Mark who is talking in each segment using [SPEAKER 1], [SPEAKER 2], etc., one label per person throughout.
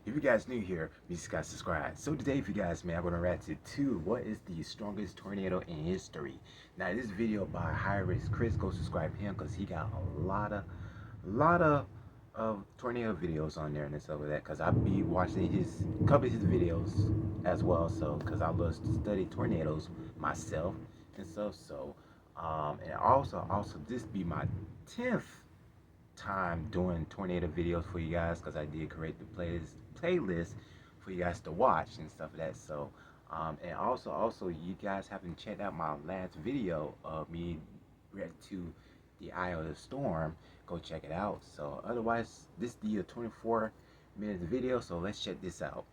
[SPEAKER 1] If you guys new here, be sure to subscribe. So today, if you guys, man, I'm gonna react to what is the strongest tornado in history. Now, this video by High Risk Chris, go subscribe him because he got a lot of tornado videos on there and stuff like that. Cause I be watching his couple of his videos as well. So, cause I love to study tornadoes myself and stuff. So, and also this be my 10th time doing tornado videos for you guys because I did create the playlist for you guys to watch and stuff like that. So and also you guys haven't checked out my last video of me react to the eye of the storm, go check it out. So otherwise, this is the 24 minute video, so let's check this out.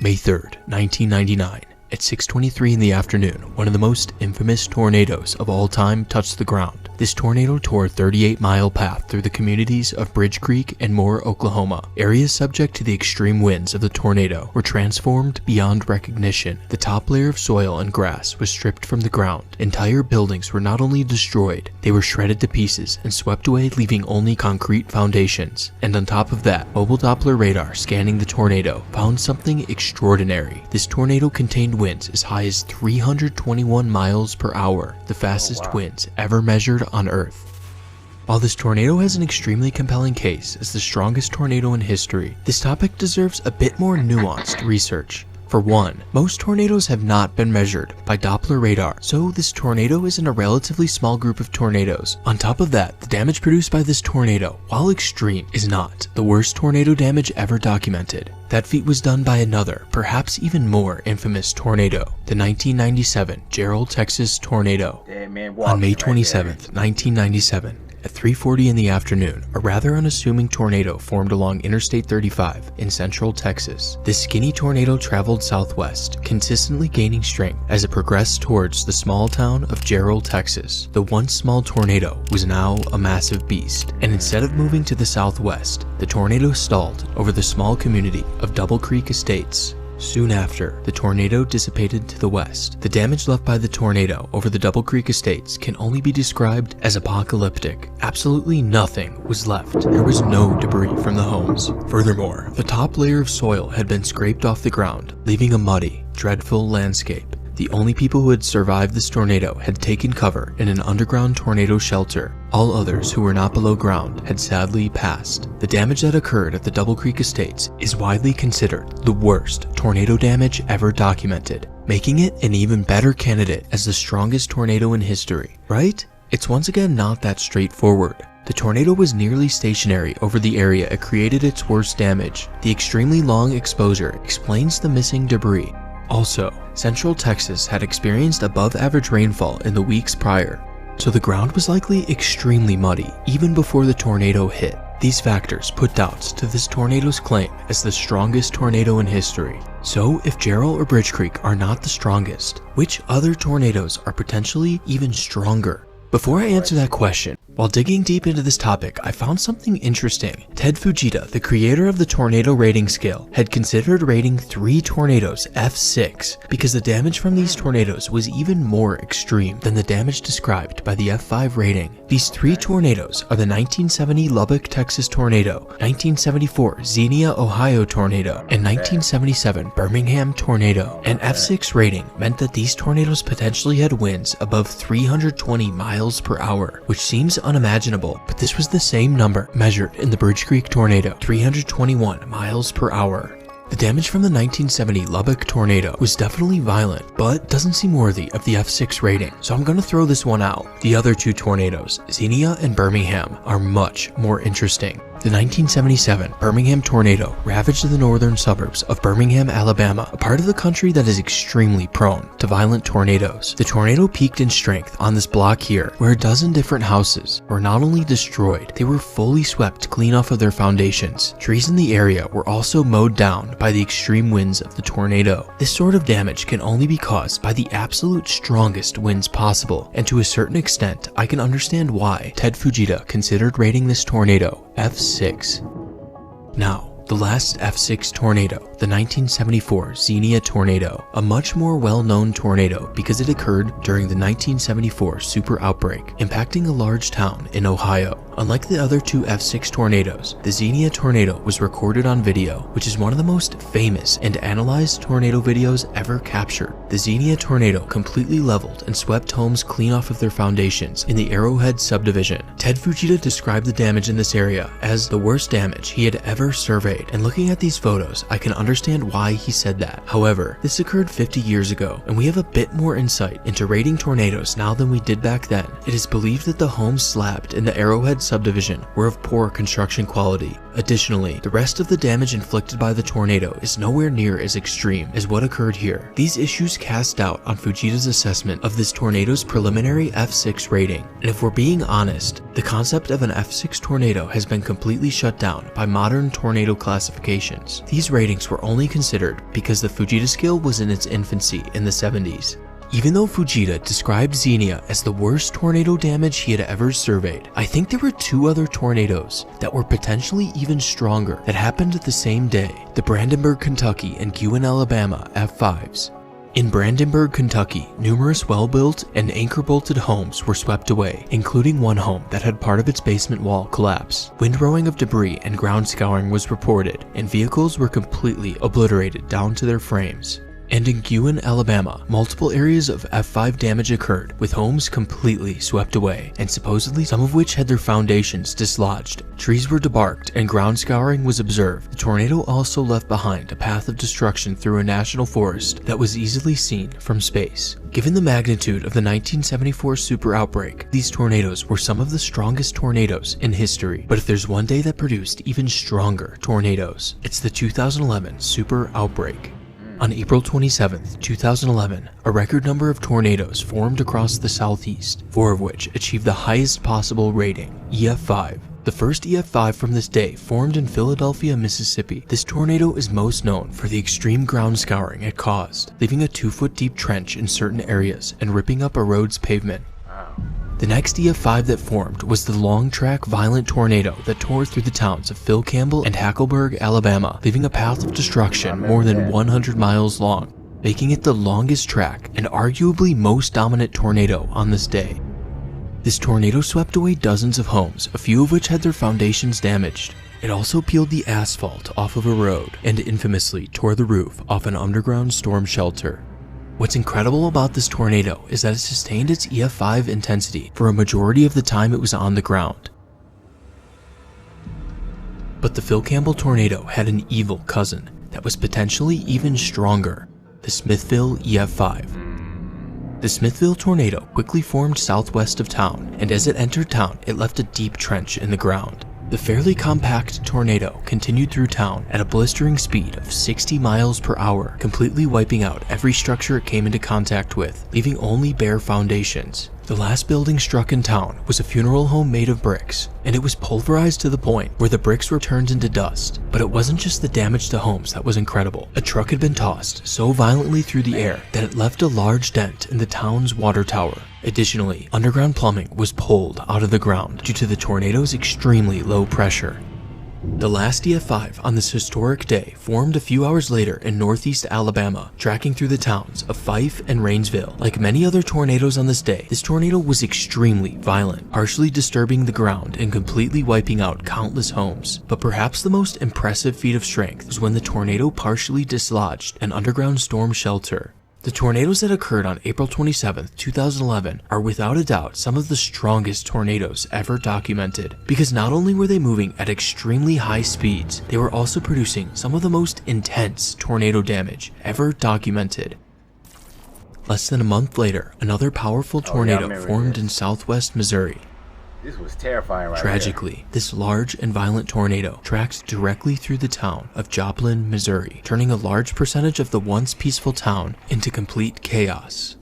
[SPEAKER 2] May 3rd, 1999. At 6:23 in the afternoon, one of the most infamous tornadoes of all time touched the ground. This tornado tore a 38-mile path through the communities of Bridge Creek and Moore, Oklahoma. Areas subject to the extreme winds of the tornado were transformed beyond recognition. The top layer of soil and grass was stripped from the ground. Entire buildings were not only destroyed, they were shredded to pieces and swept away, leaving only concrete foundations. And on top of that, mobile Doppler radar scanning the tornado found something extraordinary. This tornado contained winds as high as 321 miles per hour, the fastest winds ever measured on Earth. While this tornado has an extremely compelling case as the strongest tornado in history, this topic deserves a bit more nuanced research. For one, most tornadoes have not been measured by Doppler radar, so this tornado is in a relatively small group of tornadoes. On top of that, the damage produced by this tornado, while extreme, is not the worst tornado damage ever documented. That feat was done by another, perhaps even more infamous tornado, the 1997 Gerald, Texas tornado. On May 27th, 1997, at 3:40 in the afternoon, a rather unassuming tornado formed along Interstate 35 in central Texas. This skinny tornado traveled southwest, consistently gaining strength as it progressed towards the small town of Gerald, Texas. The once small tornado was now a massive beast, and instead of moving to the southwest, the tornado stalled over the small community of Double Creek Estates. Soon after, the tornado dissipated to the west. The damage left by the tornado over the Double Creek Estates can only be described as apocalyptic. Absolutely nothing was left. There was no debris from the homes. Furthermore, the top layer of soil had been scraped off the ground, leaving a muddy, dreadful landscape. The only people who had survived this tornado had taken cover in an underground tornado shelter. All others who were not below ground had sadly passed. The damage that occurred at the Double Creek Estates is widely considered the worst tornado damage ever documented, making it an even better candidate as the strongest tornado in history. Right? It's once again not that straightforward. The tornado was nearly stationary over the area it created its worst damage. The extremely long exposure explains the missing debris. Also, Central Texas had experienced above average rainfall in the weeks prior, so the ground was likely extremely muddy even before the tornado hit. These factors put doubts to this tornado's claim as the strongest tornado in history. So if Gerald or Bridge Creek are not the strongest, which other tornadoes are potentially even stronger? Before I answer that question, while digging deep into this topic, I found something interesting. Ted Fujita, the creator of the tornado rating scale, had considered rating 3 tornadoes F6 because the damage from these tornadoes was even more extreme than the damage described by the F5 rating. These 3 tornadoes are the 1970 Lubbock, Texas tornado, 1974 Xenia, Ohio tornado, and 1977 Birmingham tornado. An F6 rating meant that these tornadoes potentially had winds above 320 miles per hour, which seems unimaginable, but this was the same number measured in the Bridge Creek tornado, 321 miles per hour. The damage from the 1970 Lubbock tornado was definitely violent, but doesn't seem worthy of the F6 rating, so I'm gonna throw this one out. The other 2 tornadoes, Xenia and Birmingham, are much more interesting. The 1977 Birmingham tornado ravaged the northern suburbs of Birmingham, Alabama, a part of the country that is extremely prone to violent tornadoes. The tornado peaked in strength on this block here, where a dozen different houses were not only destroyed, they were fully swept clean off of their foundations. Trees in the area were also mowed down by the extreme winds of the tornado. This sort of damage can only be caused by the absolute strongest winds possible, and to a certain extent, I can understand why Ted Fujita considered rating this tornado F6. Now, the last F6 tornado, the 1974 Xenia tornado, a much more well-known tornado because it occurred during the 1974 Super Outbreak, impacting a large town in Ohio. Unlike the other two F6 tornadoes, the Xenia tornado was recorded on video, which is one of the most famous and analyzed tornado videos ever captured. The Xenia tornado completely leveled and swept homes clean off of their foundations in the Arrowhead subdivision. Ted Fujita described the damage in this area as the worst damage he had ever surveyed, and looking at these photos, I can understand why he said that. However, this occurred 50 years ago, and we have a bit more insight into rating tornadoes now than we did back then. It is believed that the homes slabbed in the Arrowhead subdivision were of poor construction quality. Additionally, the rest of the damage inflicted by the tornado is nowhere near as extreme as what occurred here. These issues cast doubt on Fujita's assessment of this tornado's preliminary F6 rating, and if we're being honest, the concept of an F6 tornado has been completely shut down by modern tornado classifications. These ratings were only considered because the Fujita scale was in its infancy in the 70s. Even though Fujita described Xenia as the worst tornado damage he had ever surveyed, I think there were two other tornadoes that were potentially even stronger that happened the same day: the Brandenburg, Kentucky and Guin, Alabama F5s. In Brandenburg, Kentucky, numerous well-built and anchor-bolted homes were swept away, including one home that had part of its basement wall collapse. Windrowing of debris and ground scouring was reported, and vehicles were completely obliterated down to their frames. And in Guin, Alabama, multiple areas of F5 damage occurred, with homes completely swept away, and supposedly some of which had their foundations dislodged. Trees were debarked and ground scouring was observed. The tornado also left behind a path of destruction through a national forest that was easily seen from space. Given the magnitude of the 1974 Super Outbreak, these tornadoes were some of the strongest tornadoes in history. But if there's one day that produced even stronger tornadoes, it's the 2011 Super Outbreak. On April 27, 2011, a record number of tornadoes formed across the southeast, 4 of which achieved the highest possible rating, EF5. The first EF5 from this day formed in Philadelphia, Mississippi. This tornado is most known for the extreme ground scouring it caused, leaving a 2-foot deep trench in certain areas and ripping up a road's pavement. The next EF5 that formed was the long track violent tornado that tore through the towns of Phil Campbell and Hackleburg, Alabama, leaving a path of destruction more than 100 miles long, making it the longest track and arguably most dominant tornado on this day. This tornado swept away dozens of homes, a few of which had their foundations damaged. It also peeled the asphalt off of a road and infamously tore the roof off an underground storm shelter. What's incredible about this tornado is that it sustained its EF5 intensity for a majority of the time it was on the ground. But the Phil Campbell tornado had an evil cousin that was potentially even stronger, the Smithville EF5. The Smithville tornado quickly formed southwest of town, and as it entered town, it left a deep trench in the ground. The fairly compact tornado continued through town at a blistering speed of 60 miles per hour, completely wiping out every structure it came into contact with, leaving only bare foundations. The last building struck in town was a funeral home made of bricks, and it was pulverized to the point where the bricks were turned into dust. But it wasn't just the damage to homes that was incredible. A truck had been tossed so violently through the air that it left a large dent in the town's water tower. Additionally, underground plumbing was pulled out of the ground due to the tornado's extremely low pressure. The last EF5 on this historic day formed a few hours later in northeast Alabama, tracking through the towns of Fife and Rainsville. Like many other tornadoes on this day, this tornado was extremely violent, partially disturbing the ground and completely wiping out countless homes. But perhaps the most impressive feat of strength was when the tornado partially dislodged an underground storm shelter. The tornadoes that occurred on April 27, 2011 are without a doubt some of the strongest tornadoes ever documented, because not only were they moving at extremely high speeds, they were also producing some of the most intense tornado damage ever documented. Less than a month later, another powerful tornado formed in southwest Missouri.
[SPEAKER 1] This was terrifying right
[SPEAKER 2] Tragically, this large and violent tornado tracked directly through the town of Joplin, Missouri, turning a large percentage of the once peaceful town into complete chaos.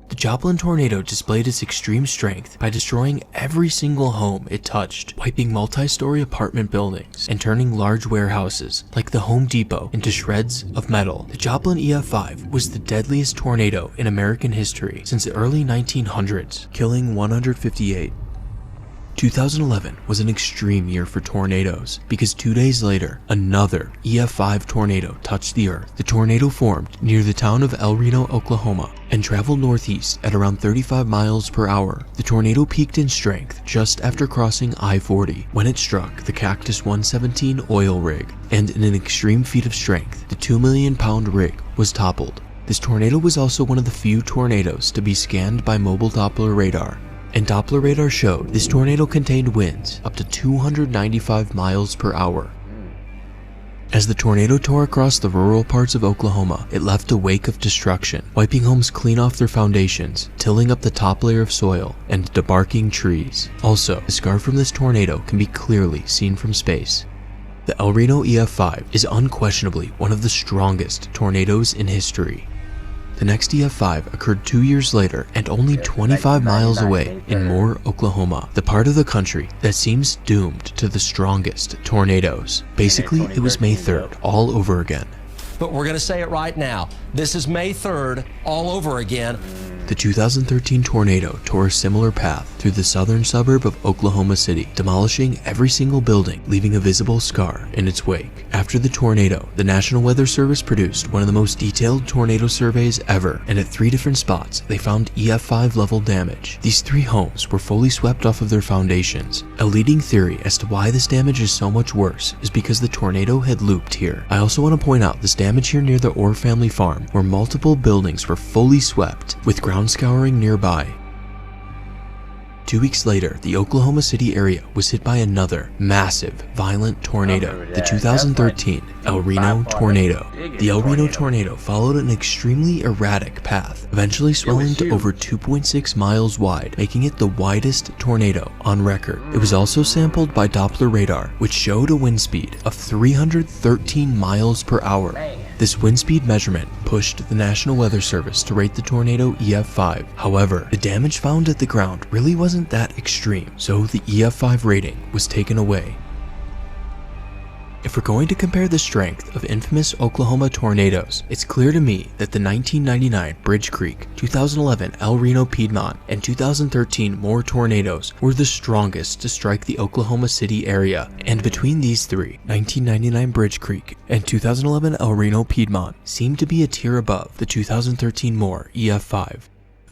[SPEAKER 2] The Joplin tornado displayed its extreme strength by destroying every single home it touched, wiping multi-story apartment buildings and turning large warehouses like the Home Depot into shreds of metal. The Joplin EF5 was the deadliest tornado in American history since the early 1900s, killing 158. 2011 was an extreme year for tornadoes because 2 days later, another EF5 tornado touched the earth. The tornado formed near the town of El Reno, Oklahoma, and traveled northeast at around 35 miles per hour. The tornado peaked in strength just after crossing I-40 when it struck the Cactus 117 oil rig, and in an extreme feat of strength, the 2 million pound rig was toppled. This tornado was also one of the few tornadoes to be scanned by mobile Doppler radar, and Doppler radar showed this tornado contained winds up to 295 miles per hour. As the tornado tore across the rural parts of Oklahoma, it left a wake of destruction, wiping homes clean off their foundations, tilling up the top layer of soil, and debarking trees. Also, the scar from this tornado can be clearly seen from space. The El Reno EF5 is unquestionably one of the strongest tornadoes in history. The next EF5 occurred 2 years later and only 25 miles away in Moore, Oklahoma, the part of the country that seems doomed to the strongest tornadoes. Basically, it was May 3rd all over again.
[SPEAKER 3] But we're going to say it right now. This is May 3rd all over again.
[SPEAKER 2] The 2013 tornado tore a similar path through the southern suburb of Oklahoma City, demolishing every single building, leaving a visible scar in its wake. After the tornado, the National Weather Service produced one of the most detailed tornado surveys ever, and at 3 different spots, they found EF5 level damage. These 3 homes were fully swept off of their foundations. A leading theory as to why this damage is so much worse is because the tornado had looped here. I also want to point out this damage here near the Orr family farm, where multiple buildings were fully swept, with ground scouring nearby. 2 weeks later, the Oklahoma City area was hit by another massive, violent tornado, the 2013 El Reno tornado. The El Reno tornado followed an extremely erratic path, eventually swelling to over 2.6 miles wide, making it the widest tornado on record. It was also sampled by Doppler radar, which showed a wind speed of 313 miles per hour. This wind speed measurement pushed the National Weather Service to rate the tornado EF5. However, the damage found at the ground really wasn't that extreme, so the EF5 rating was taken away. If we're going to compare the strength of infamous Oklahoma tornadoes, it's clear to me that the 1999 Bridge Creek, 2011 El Reno Piedmont, and 2013 Moore tornadoes were the strongest to strike the Oklahoma City area. And between these 3, 1999 Bridge Creek and 2011 El Reno Piedmont seem to be a tier above the 2013 Moore EF5.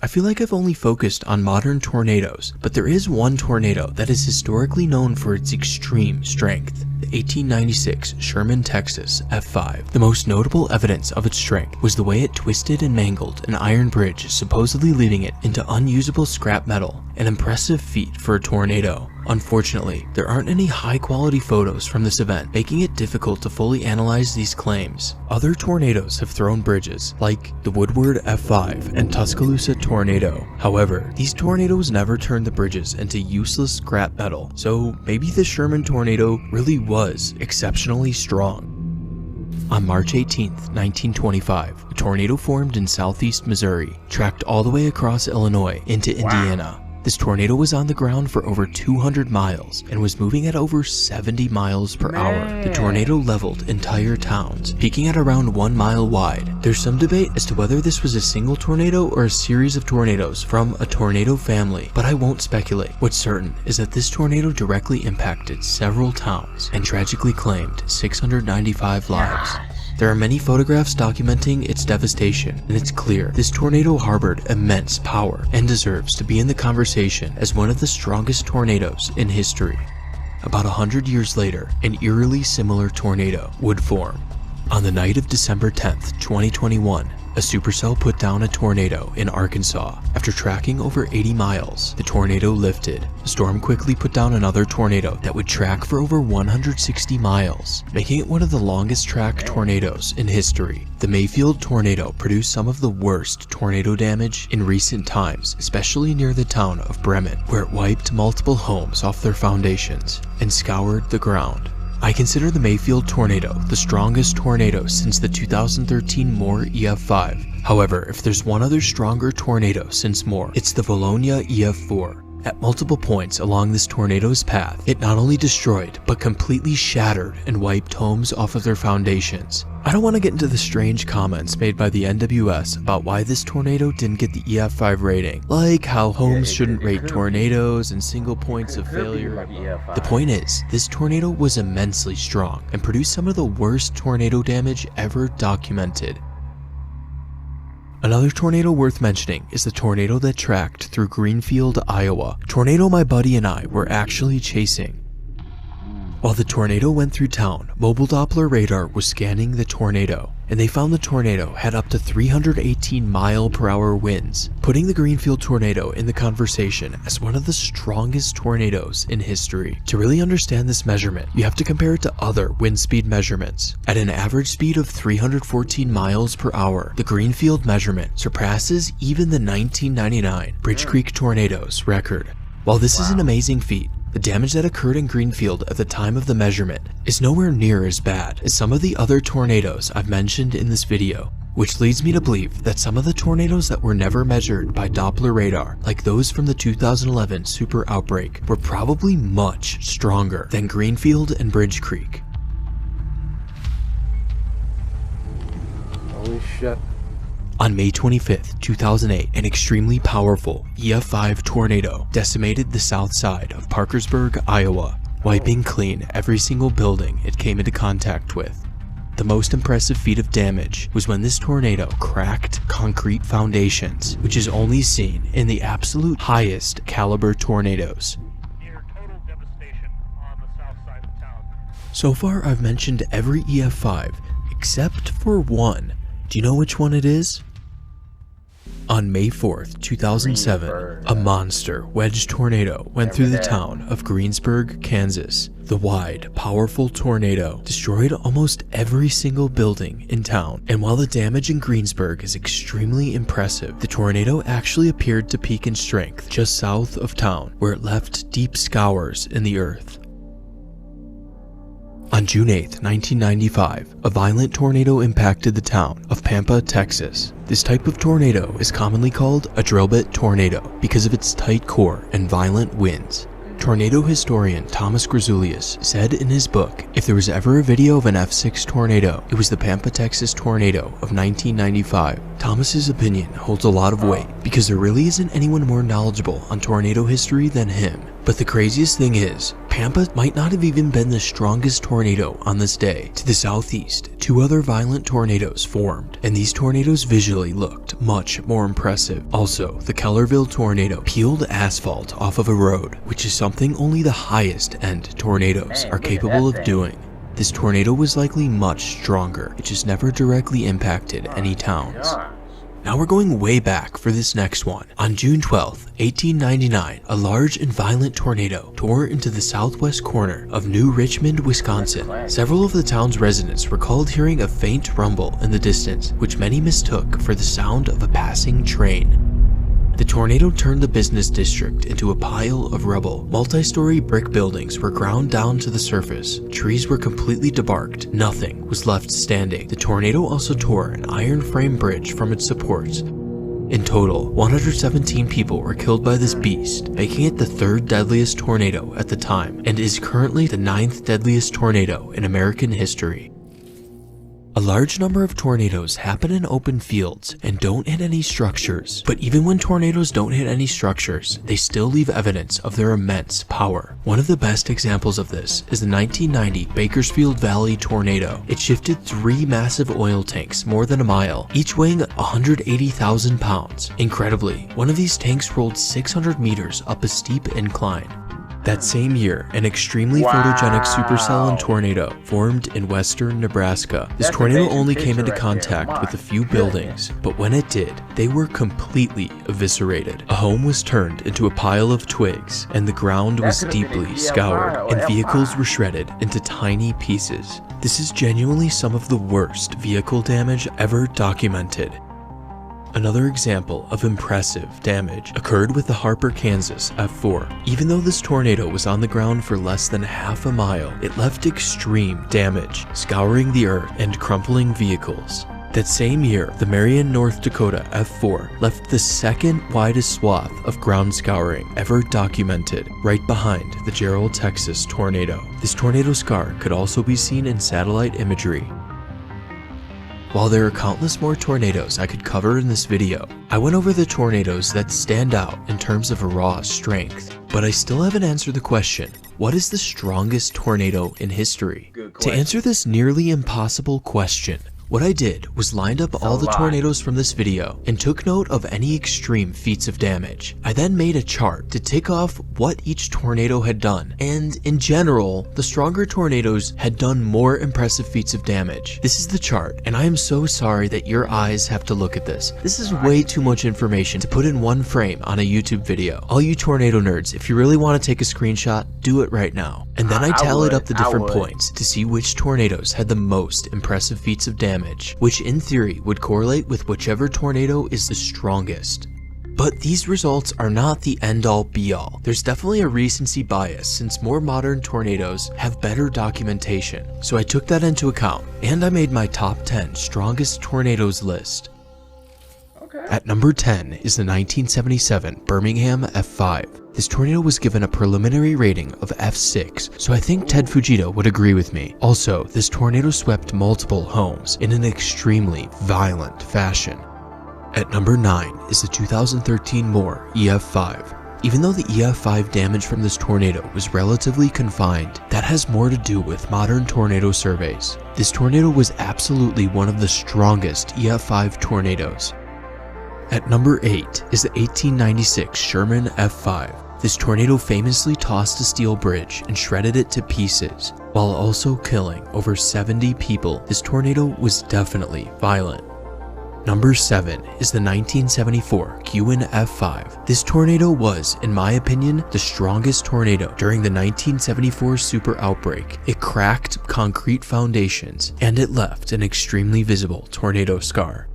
[SPEAKER 2] I feel like I've only focused on modern tornadoes, but there is one tornado that is historically known for its extreme strength, the 1896 Sherman, Texas F5. The most notable evidence of its strength was the way it twisted and mangled an iron bridge, supposedly leaving it into unusable scrap metal, an impressive feat for a tornado. Unfortunately, there aren't any high-quality photos from this event, making it difficult to fully analyze these claims. Other tornadoes have thrown bridges, like the Woodward F5 and Tuscaloosa tornado. However, these tornadoes never turned the bridges into useless scrap metal, so maybe the Sherman tornado really was exceptionally strong. On March 18, 1925, a tornado formed in southeast Missouri, tracked all the way across Illinois into Indiana. This tornado was on the ground for over 200 miles and was moving at over 70 miles per hour. The tornado leveled entire towns, peaking at around 1 mile wide. There's some debate as to whether this was a single tornado or a series of tornadoes from a tornado family, but I won't speculate. What's certain is that this tornado directly impacted several towns and tragically claimed 695 lives. There are many photographs documenting its devastation, and it's clear this tornado harbored immense power and deserves to be in the conversation as one of the strongest tornadoes in history. About 100 years later, an eerily similar tornado would form. On the night of December 10th, 2021, a supercell put down a tornado in Arkansas. After tracking over 80 miles, the tornado lifted. The storm quickly put down another tornado that would track for over 160 miles, making it one of the longest track tornadoes in history. The Mayfield tornado produced some of the worst tornado damage in recent times, especially near the town of Bremen, where it wiped multiple homes off their foundations and scoured the ground. I consider the Mayfield tornado the strongest tornado since the 2013 Moore EF5. However, if there's one other stronger tornado since Moore, it's the Bologna EF4. At multiple points along this tornado's path, it not only destroyed, but completely shattered and wiped homes off of their foundations. I don't want to get into the strange comments made by the NWS about why this tornado didn't get the EF5 rating, like how homes shouldn't rate tornadoes and single points of failure. The point is, this tornado was immensely strong and produced some of the worst tornado damage ever documented. Another tornado worth mentioning is the tornado that tracked through Greenfield, Iowa. Tornado my buddy and I were actually chasing. While the tornado went through town, mobile Doppler radar was scanning the tornado, and they found the tornado had up to 318 mile-per-hour winds, putting the Greenfield tornado in the conversation as one of the strongest tornadoes in history. To really understand this measurement, you have to compare it to other wind speed measurements. At an average speed of 314 miles per hour, the Greenfield measurement surpasses even the 1999 Bridge Creek tornado's record. While this is an amazing feat, the damage that occurred in Greenfield at the time of the measurement is nowhere near as bad as some of the other tornadoes I've mentioned in this video, which leads me to believe that some of the tornadoes that were never measured by Doppler radar, like those from the 2011 Super Outbreak, were probably much stronger than Greenfield and Bridge Creek.
[SPEAKER 1] Holy shit.
[SPEAKER 2] On May 25, 2008, an extremely powerful EF5 tornado decimated the south side of Parkersburg, Iowa, wiping clean every single building it came into contact with. The most impressive feat of damage was when this tornado cracked concrete foundations, which is only seen in the absolute highest caliber tornadoes.
[SPEAKER 4] Near total devastation on the south side of town.
[SPEAKER 2] So far, I've mentioned every EF5 except for one. Do you know which one it is? On May 4th, 2007, a monster wedge tornado went through the town of Greensburg, Kansas. The wide, powerful tornado destroyed almost every single building in town, and while the damage in Greensburg is extremely impressive, the tornado actually appeared to peak in strength just south of town, where it left deep scours in the earth. On June 8, 1995, a violent tornado impacted the town of Pampa, Texas. This type of tornado is commonly called a drill bit tornado because of its tight core and violent winds. Tornado historian Thomas Grzulius said in his book, if there was ever a video of an F6 tornado, it was the Pampa, Texas tornado of 1995. Thomas's opinion holds a lot of weight because there really isn't anyone more knowledgeable on tornado history than him. But the craziest thing is, Pampa might not have even been the strongest tornado on this day. To the southeast, two other violent tornadoes formed, and these tornadoes visually looked much more impressive. Also, the Kellerville tornado peeled asphalt off of a road, which is something only the highest end tornadoes are capable of doing. This tornado was likely much stronger, it just never directly impacted any towns. Now we're going way back for this next one. On June 12, 1899, a large and violent tornado tore into the southwest corner of New Richmond, Wisconsin. Several of the town's residents recalled hearing a faint rumble in the distance, which many mistook for the sound of a passing train. The tornado turned the business district into a pile of rubble. Multi-story brick buildings were ground down to the surface. Trees were completely debarked. Nothing was left standing. The tornado also tore an iron frame bridge from its supports. In total, 117 people were killed by this beast, making it the third deadliest tornado at the time, and is currently the 9th deadliest tornado in American history. A large number of tornadoes happen in open fields and don't hit any structures, but even when tornadoes don't hit any structures, they still leave evidence of their immense power. One of the best examples of this is the 1990 Bakersfield Valley tornado. It shifted 3 massive oil tanks more than a mile, each weighing 180,000 pounds. Incredibly, one of these tanks rolled 600 meters up a steep incline. That same year, an extremely photogenic supercell tornado formed in western Nebraska. This tornado only came into contact with a few buildings, but when it did, they were completely eviscerated. A home was turned into a pile of twigs, and the ground was deeply scoured, and vehicles were shredded into tiny pieces. This is genuinely some of the worst vehicle damage ever documented. Another example of impressive damage occurred with the Harper, Kansas F4. Even though this tornado was on the ground for less than half a mile, it left extreme damage, scouring the earth and crumpling vehicles. That same year, the Marion, North Dakota F4 left the second widest swath of ground scouring ever documented, right behind the Gerald, Texas tornado. This tornado scar could also be seen in satellite imagery. While there are countless more tornadoes I could cover in this video, I went over the tornadoes that stand out in terms of raw strength. But I still haven't answered the question, what is the strongest tornado in history? To answer this nearly impossible question, what I did was lined up all the tornadoes from this video and took note of any extreme feats of damage. I then made a chart to tick off what each tornado had done, and in general, the stronger tornadoes had done more impressive feats of damage. This is the chart, and I am so sorry that your eyes have to look at this. This is way too much information to put in one frame on a YouTube video. All you tornado nerds, if you really want to take a screenshot, do it right now. And then I tallied up the different points to see which tornadoes had the most impressive feats of damage, which in theory would correlate with whichever tornado is the strongest. But these results are not the end-all be-all. There's definitely a recency bias since more modern tornadoes have better documentation. So I took that into account, and I made my top 10 strongest tornadoes list. At number 10 is the 1977 Birmingham F5. This tornado was given a preliminary rating of F6, so I think Ted Fujita would agree with me. Also, this tornado swept multiple homes in an extremely violent fashion. At number 9 is the 2013 Moore EF5. Even though the EF5 damage from this tornado was relatively confined, that has more to do with modern tornado surveys. This tornado was absolutely one of the strongest EF5 tornadoes. At number 8 is the 1896 Sherman F5. This tornado famously tossed a steel bridge and shredded it to pieces, while also killing over 70 people. This tornado was definitely violent. Number 7 is the 1974 Guin F5. This tornado was, in my opinion, the strongest tornado during the 1974 Super Outbreak. It cracked concrete foundations, and it left an extremely visible tornado scar.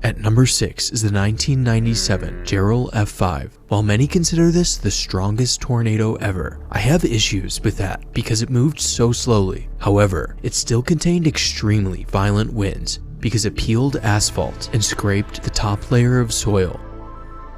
[SPEAKER 2] At number 6 is the 1997 Gerald F5. While many consider this the strongest tornado ever, I have issues with that because it moved so slowly. However, it still contained extremely violent winds because it peeled asphalt and scraped the top layer of soil.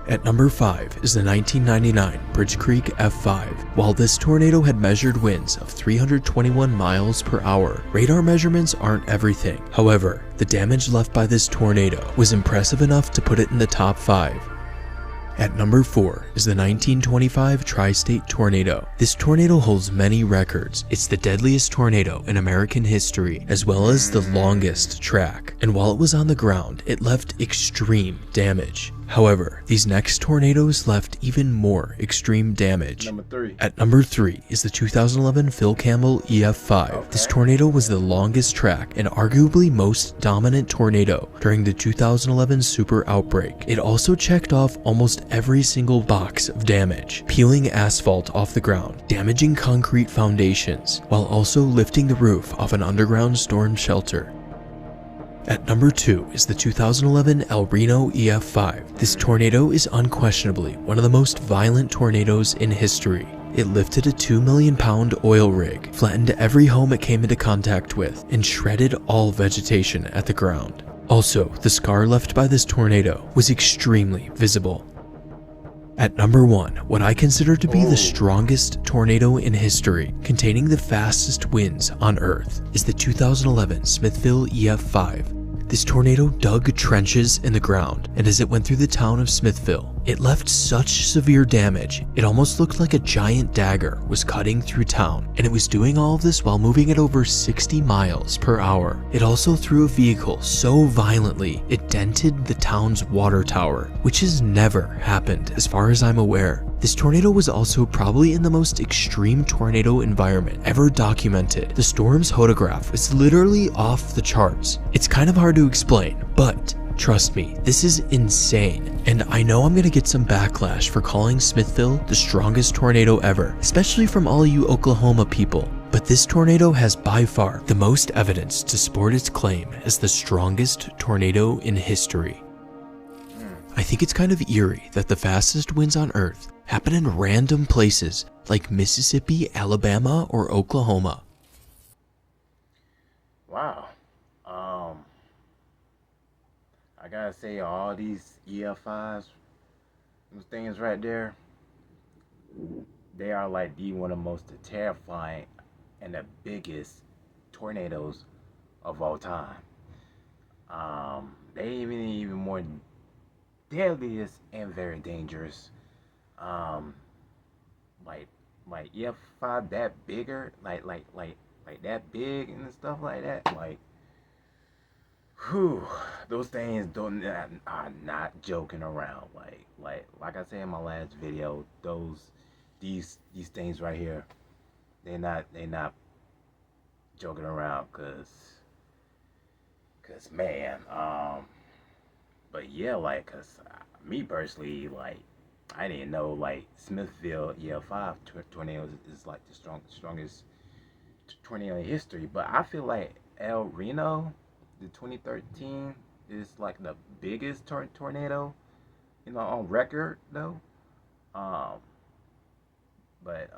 [SPEAKER 2] At number 5 is the 1999 Bridge Creek F5. While this tornado had measured winds of 321 miles per hour, radar measurements aren't everything. However, the damage left by this tornado was impressive enough to put it in the top 5. At number 4 is the 1925 Tri-State Tornado. This tornado holds many records. It's the deadliest tornado in American history, as well as the longest track. And while it was on the ground, it left extreme damage. However, these next tornadoes left even more extreme damage. At number 3 is the 2011 Phil Campbell EF5. This tornado was the longest track and arguably most dominant tornado during the 2011 Super Outbreak. It also checked off almost every single box of damage, peeling asphalt off the ground, damaging concrete foundations, while also lifting the roof of an underground storm shelter. At number 2 is the 2011 El Reno EF5. This tornado is unquestionably one of the most violent tornadoes in history. It lifted a 2 million pound oil rig, flattened every home it came into contact with, and shredded all vegetation at the ground. Also, the scar left by this tornado was extremely visible. At number 1, what I consider to be the strongest tornado in history, containing the fastest winds on Earth, is the 2011 Smithville EF5. This tornado dug trenches in the ground, and as it went through the town of Smithville, it left such severe damage, it almost looked like a giant dagger was cutting through town, and it was doing all of this while moving at over 60 miles per hour. It also threw a vehicle so violently, it dented the town's water tower, which has never happened as far as I'm aware. This tornado was also probably in the most extreme tornado environment ever documented. The storm's photograph is literally off the charts. It's kind of hard to explain, but trust me, this is insane. And I know I'm gonna get some backlash for calling Smithville the strongest tornado ever, especially from all you Oklahoma people. But this tornado has by far the most evidence to support its claim as the strongest tornado in history. I think it's kind of eerie that the fastest winds on Earth happen in random places like Mississippi, Alabama, or Oklahoma.
[SPEAKER 1] Wow. I gotta say, all these EF5s, those things right there, they are like the one of the most terrifying and the biggest tornadoes of all time. They even more deadliest and very dangerous. Um, like EF5 that bigger, like that big and stuff like that. Like, whew, those things don't are not joking around. Like I said in my last video, these things right here, they not joking around, cause man, but yeah, like, cause me personally, like, I didn't know like Smithville EF5 tornadoes is like the strongest tornado in history, but I feel like El Reno, the 2013, is like the biggest tornado, on record though. Um, but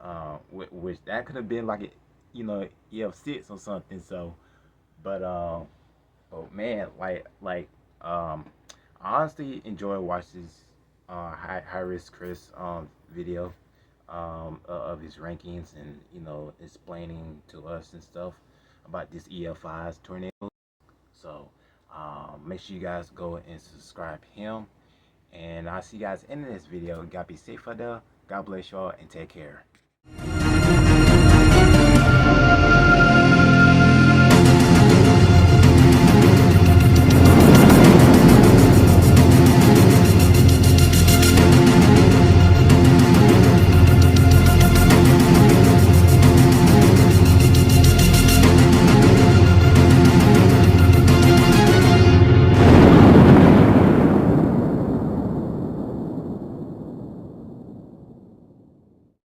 [SPEAKER 1] which that could have been like EF6 or something. So, but oh man, um, I honestly enjoy watching this high risk Chris video of his rankings, and explaining to us and stuff about this EFI's tornado. So make sure you guys go and subscribe him, and I'll see you guys in this video. You gotta be safe out there. God bless y'all and take care.